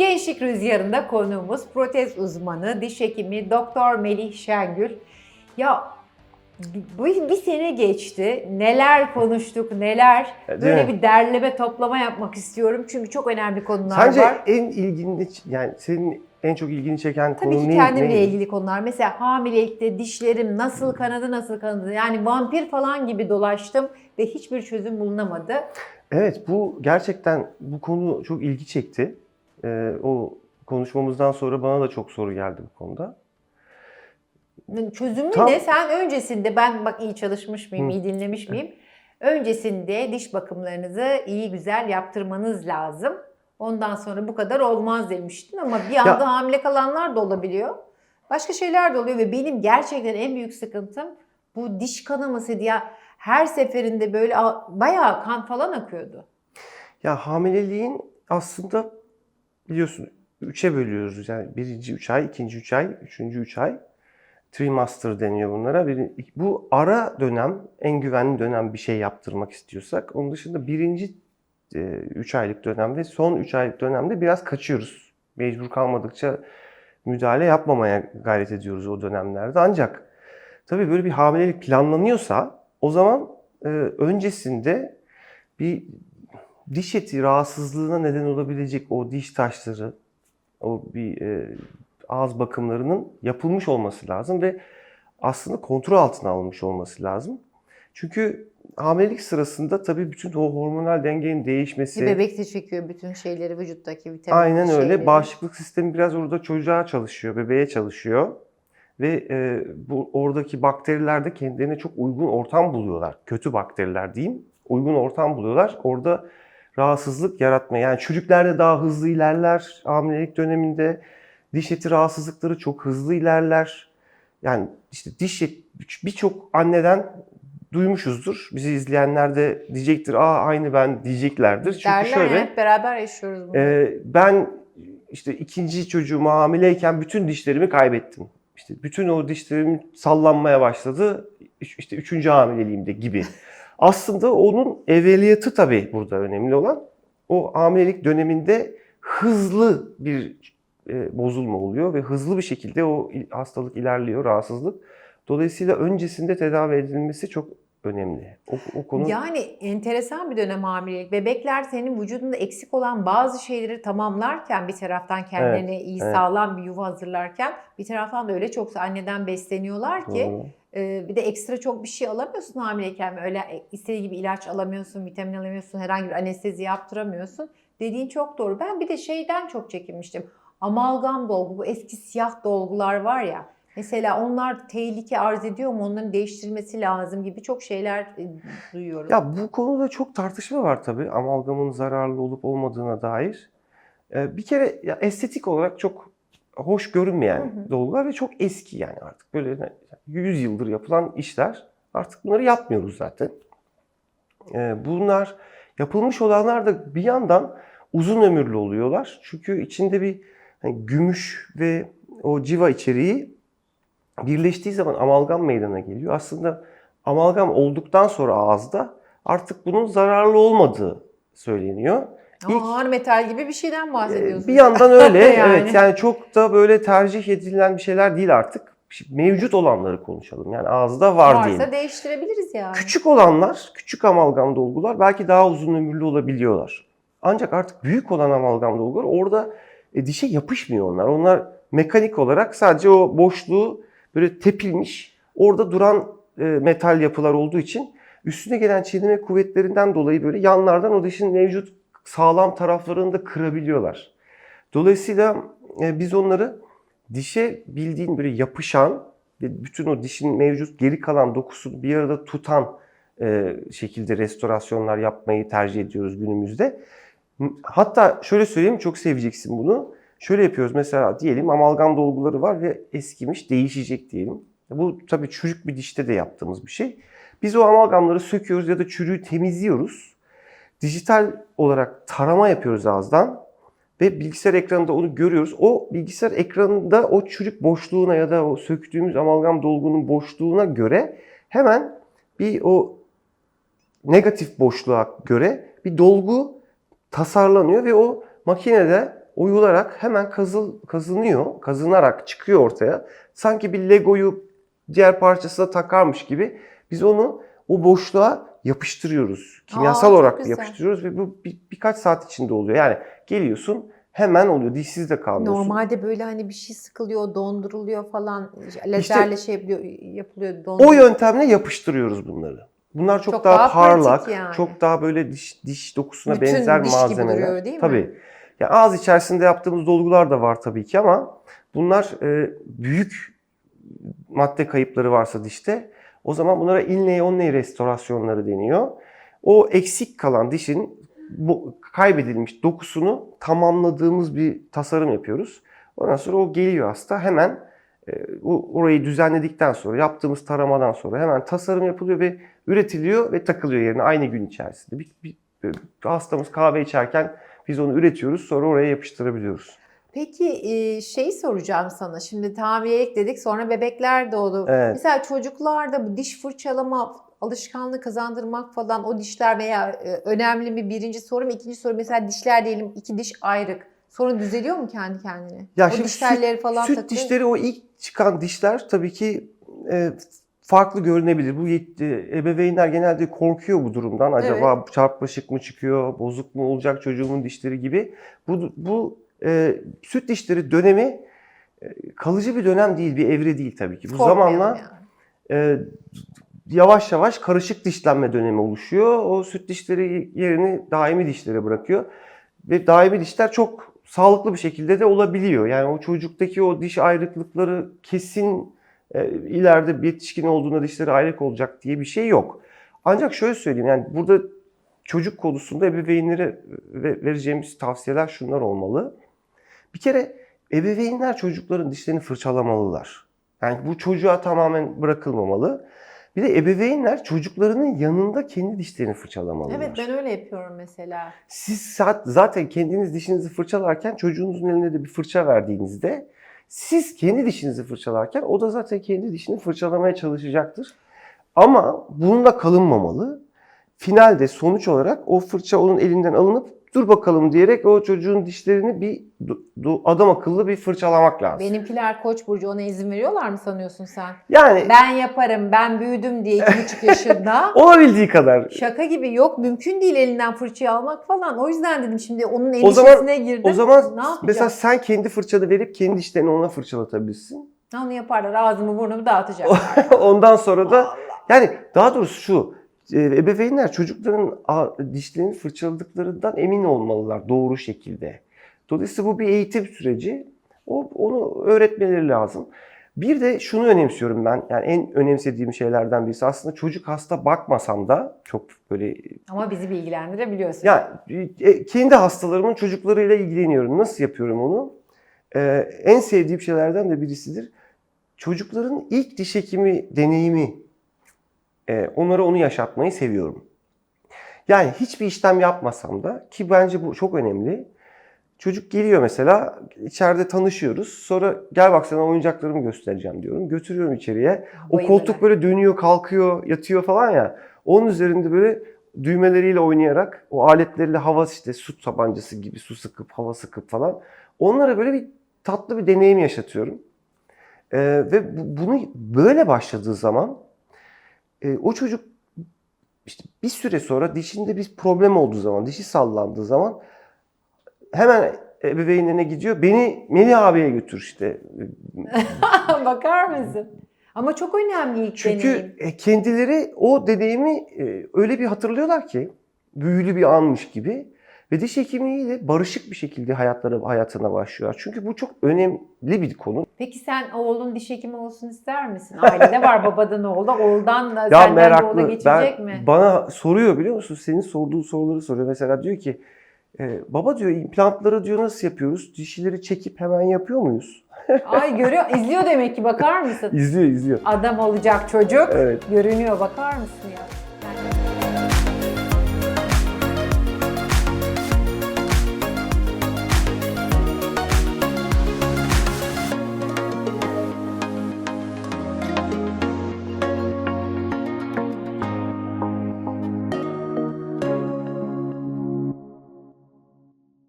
Gençlik Rüzgarı'nda konuğumuz protez uzmanı, diş hekimi Doktor Melih Şengül. Ya bir sene geçti. Neler konuştuk, neler. Değil Böyle mi? bir derleme, toplama yapmak istiyorum. Çünkü çok önemli konular Sence var. en ilgini, yani senin en çok ilgini çeken Tabii konu ki kendimle neydi? ilgili konular. Mesela hamilelikte dişlerim nasıl kanadı, nasıl kanadı. Yani vampir falan gibi dolaştım ve hiçbir çözüm bulunamadı. Evet, bu gerçekten bu konu çok ilgi çekti. O konuşmamızdan sonra bana da çok soru geldi bu konuda. Çözümü ne? Tam Sen öncesinde, ben bak iyi çalışmış mıyım, hı, iyi dinlemiş miyim? Öncesinde diş bakımlarınızı iyi güzel yaptırmanız lazım. Ondan sonra bu kadar olmaz demiştin ama bir anda ya hamile kalanlar da olabiliyor. Başka şeyler de oluyor ve benim gerçekten en büyük sıkıntım bu diş kanaması diye her seferinde böyle bayağı kan falan akıyordu. hamileliğin aslında biliyorsun üçe bölüyoruz. Yani birinci 3 ay, ikinci 3 ay, üçüncü 3 ay. Trimester deniyor bunlara. Bu ara dönem, en güvenli dönem bir şey yaptırmak istiyorsak. Onun dışında birinci 3 aylık dönemde, son 3 aylık dönemde biraz kaçıyoruz. Mecbur kalmadıkça müdahale yapmamaya gayret ediyoruz o dönemlerde. Ancak tabii böyle bir hamilelik planlanıyorsa o zaman öncesinde bir diş eti rahatsızlığına neden olabilecek o diş taşları, o bir ağız bakımlarının yapılmış olması lazım ve aslında kontrol altına alınmış olması lazım. Çünkü hamilelik sırasında tabii bütün o hormonal dengenin değişmesi, Bebek de çekiyor bütün şeyleri, vücuttaki vitamin aynen öyle. şeyleri. Bağışıklık sistemi biraz orada çocuğa çalışıyor, bebeğe çalışıyor. Ve bu oradaki bakteriler de kendilerine çok uygun ortam buluyorlar. Kötü bakteriler diyeyim. Uygun ortam buluyorlar. Orada rahatsızlık yaratmaya. Yani çocuklarda daha hızlı ilerler. Hamilelik döneminde diş eti rahatsızlıkları çok hızlı ilerler. Yani işte birçok anneden duymuşuzdur. Bizi izleyenler de diyecektir. Aynı ben diyeceklerdir. Çünkü Derler ya, şöyle hep beraber yaşıyoruz bunu. ben işte ikinci çocuğuma hamileyken bütün dişlerimi kaybettim. İşte bütün o dişlerim sallanmaya başladı. İşte üçüncü hamileliğimde gibi. Aslında onun evveliyatı tabii burada önemli olan. O hamilelik döneminde hızlı bir bozulma oluyor ve hızlı bir şekilde o hastalık ilerliyor, rahatsızlık. Dolayısıyla öncesinde tedavi edilmesi çok önemli. O konu Yani enteresan bir dönem hamilelik. Bebekler senin vücudunda eksik olan bazı şeyleri tamamlarken, bir taraftan evet, kendilerine iyi evet, sağlam bir yuva hazırlarken, bir taraftan da öyle çok anneden besleniyorlar ki doğru. bir de ekstra çok bir şey alamıyorsun hamileyken. Öyle istediği gibi ilaç alamıyorsun, vitamin alamıyorsun, herhangi bir anestezi yaptıramıyorsun. Dediğin çok doğru. Ben bir de şeyden çok çekinmiştim. Amalgam dolgu, bu eski siyah dolgular var ya. Mesela onlar tehlike arz ediyor mu? Onların değiştirilmesi lazım gibi çok şeyler duyuyorum. Ya bu konuda çok tartışma var tabii amalgamın zararlı olup olmadığına dair. Bir kere ya estetik olarak çok hoş Hı görünmeyen hı. dolgular ve çok eski yani artık böyle 100 yıldır yapılan işler. Artık bunları yapmıyoruz zaten. Bunlar yapılmış olanlar da bir yandan uzun ömürlü oluyorlar. Çünkü içinde bir gümüş ve o civa içeriği birleştiği zaman amalgam meydana geliyor. Aslında amalgam olduktan sonra ağızda artık bunun zararlı olmadığı söyleniyor. İlk Ağır metal gibi bir şeyden bir bahsediyorsun yandan öyle, evet, yani. yani çok da böyle tercih edilen bir şeyler değil artık. Mevcut olanları konuşalım. Yani ağızda var diyelim. Varsa değiştirebiliriz yani. Küçük olanlar, küçük amalgam dolgular belki daha uzun ömürlü olabiliyorlar. Ancak artık büyük olan amalgam dolgular orada dişe yapışmıyor onlar. Onlar mekanik olarak sadece o boşluğu böyle tepilmiş, orada duran metal yapılar olduğu için üstüne gelen çiğneme kuvvetlerinden dolayı böyle yanlardan o dişin mevcut sağlam taraflarını da kırabiliyorlar. Dolayısıyla biz onları dişe bildiğin böyle yapışan ve bütün o dişin mevcut geri kalan dokusunu bir arada tutan şekilde restorasyonlar yapmayı tercih ediyoruz günümüzde. Hatta şöyle söyleyeyim, çok seveceksin bunu. Şöyle yapıyoruz mesela, diyelim amalgam dolguları var ve eskimiş, değişecek diyelim. Bu tabii çürük bir dişte de yaptığımız bir şey. Biz o amalgamları söküyoruz ya da çürüğü temizliyoruz. Dijital olarak tarama yapıyoruz ağızdan ve bilgisayar ekranında onu görüyoruz. O bilgisayar ekranında o çürük boşluğuna ya da o söktüğümüz amalgam dolgunun boşluğuna göre hemen bir o negatif boşluğa göre bir dolgu tasarlanıyor ve o makinede oyularak hemen kazınıyor, kazınarak çıkıyor ortaya. Sanki bir Lego'yu diğer parçasına takarmış gibi biz onu o boşluğa yapıştırıyoruz. Kimyasal çok olarak güzel. yapıştırıyoruz ve bu birkaç saat içinde oluyor. Yani geliyorsun hemen oluyor. Dişsiz de kalmıyorsun. Normalde böyle hani bir şey sıkılıyor, donduruluyor falan. Lazerle şey yapılıyor, O donduruyor. yöntemle yapıştırıyoruz bunları. Bunlar çok Çok daha daha parlak, pratik yani. çok daha böyle diş dokusuna Bütün benzer diş gibi malzemeler. duruyor, değil mi? Tabii. Ya ağız içerisinde yaptığımız dolgular da var tabii ki ama bunlar büyük madde kayıpları varsa dişte o zaman bunlara inlay-onlay restorasyonları deniyor. O eksik kalan dişin bu kaybedilmiş dokusunu tamamladığımız bir tasarım yapıyoruz. Ondan sonra o geliyor hasta hemen orayı düzenledikten sonra yaptığımız taramadan sonra hemen tasarım yapılıyor ve üretiliyor ve takılıyor yerine aynı gün içerisinde. Hastamız kahve içerken biz onu üretiyoruz sonra oraya yapıştırabiliyoruz. Peki şey soracağım sana. Şimdi hamilelik dedik, sonra bebekler doğdu. Evet. Mesela çocuklarda bu diş fırçalama alışkanlığı kazandırmak falan, o dişler veya önemli mi? Birinci soru mu? İkinci soru, mesela dişler diyelim, 2 diş ayrık. Sonra düzeliyor mu kendi kendine? Ya O şimdi diş telleri falan süt takıyor. dişleri, o ilk çıkan dişler tabii ki farklı görünebilir. Bu ebeveynler genelde korkuyor bu durumdan. Acaba çarpışık mı çıkıyor, bozuk mu olacak çocuğumun dişleri gibi. Bu süt dişleri dönemi kalıcı bir dönem değil, bir evre değil tabii ki. Bu zamanla yavaş yavaş karışık dişlenme dönemi oluşuyor. O süt dişleri yerini daimi dişlere bırakıyor. Ve daimi dişler çok sağlıklı bir şekilde de olabiliyor. Yani o çocuktaki o diş ayrıklıkları kesin ileride bir yetişkin olduğunda dişleri ayrık olacak diye bir şey yok. Ancak şöyle söyleyeyim, yani burada çocuk konusunda ebeveynlere vereceğimiz tavsiyeler şunlar olmalı. Bir kere ebeveynler çocukların dişlerini fırçalamalılar. Yani bu çocuğa tamamen bırakılmamalı. Bir de ebeveynler çocuklarının yanında kendi dişlerini fırçalamalılar. Evet, ben öyle yapıyorum mesela. Siz zaten kendiniz dişinizi fırçalarken çocuğunuzun eline de bir fırça verdiğinizde siz kendi dişinizi fırçalarken o da zaten kendi dişini fırçalamaya çalışacaktır. Ama bununla kalınmamalı. Finalde sonuç olarak o fırça onun elinden alınıp dur bakalım diyerek o çocuğun dişlerini bir adam akıllı bir fırçalamak lazım. Benimkiler Koç burcu, ona izin veriyorlar mı sanıyorsun sen? Yani Ben yaparım, ben büyüdüm diye 2,5 yaşında. olabildiği kadar. Şaka gibi, yok mümkün değil elinden fırçayı almak falan. O yüzden dedim, şimdi onun O zaman endişesine girdim. O zaman ne yapacağım? mesela sen kendi fırçanı verip kendi dişlerini ona fırçalatabilirsin. Onu yaparlar, ağzımı burnumu dağıtacak. Ondan sonra da Allah. yani daha doğrusu şu, ebeveynler çocukların dişlerini fırçaladıklarından emin olmalılar doğru şekilde. Dolayısıyla bu bir eğitim süreci. Onu öğretmeleri lazım. Bir de şunu önemsiyorum ben. Yani en önemsediğim şeylerden birisi, aslında çocuk hasta bakmasam da çok böyle... Ama bizi bilgilendirebiliyorsun. Ya kendi hastalarımın çocuklarıyla ilgileniyorum. Nasıl yapıyorum onu? En sevdiğim şeylerden de birisidir. Çocukların ilk diş hekimi deneyimi. Onlara onu yaşatmayı seviyorum. Yani hiçbir işlem yapmasam da, ki bence bu çok önemli. Çocuk geliyor mesela, içeride tanışıyoruz. Sonra gel bak sana oyuncaklarımı göstereceğim diyorum. Götürüyorum içeriye. O Bayılırlar. koltuk böyle dönüyor, kalkıyor, yatıyor falan ya. Onun üzerinde böyle düğmeleriyle oynayarak, o aletleriyle hava, işte su tabancası gibi su sıkıp, hava sıkıp falan. Onlara böyle bir tatlı bir deneyim yaşatıyorum. Ve bunu böyle başladığı zaman o çocuk işte bir süre sonra dişinde bir problem olduğu zaman, dişi sallandığı zaman hemen ebeveynlerine gidiyor. Beni Melih abiye götür işte. Bakar mısın? Ama çok önemli ilk deneyim. Çünkü kendileri o deneyimi öyle bir hatırlıyorlar ki büyülü bir anmış gibi ve diş hekimiyle barışık bir şekilde hayatına başlıyorlar. Çünkü bu çok önemli bir konu. Peki sen oğlun diş hekimi olsun ister misin? Ailede var, babadan oğulda. Oğuldan da Ya senden de oğula meraklı. geçecek mi? Bana soruyor, biliyor musun? Senin sorduğun soruları soruyor. Mesela diyor ki baba diyor, implantları diyor nasıl yapıyoruz? Dişileri çekip hemen yapıyor muyuz? Ay, görüyor, izliyor demek ki, bakar mısın? İzliyor. Adam olacak çocuk. Evet. Görünüyor, bakar mısın ya?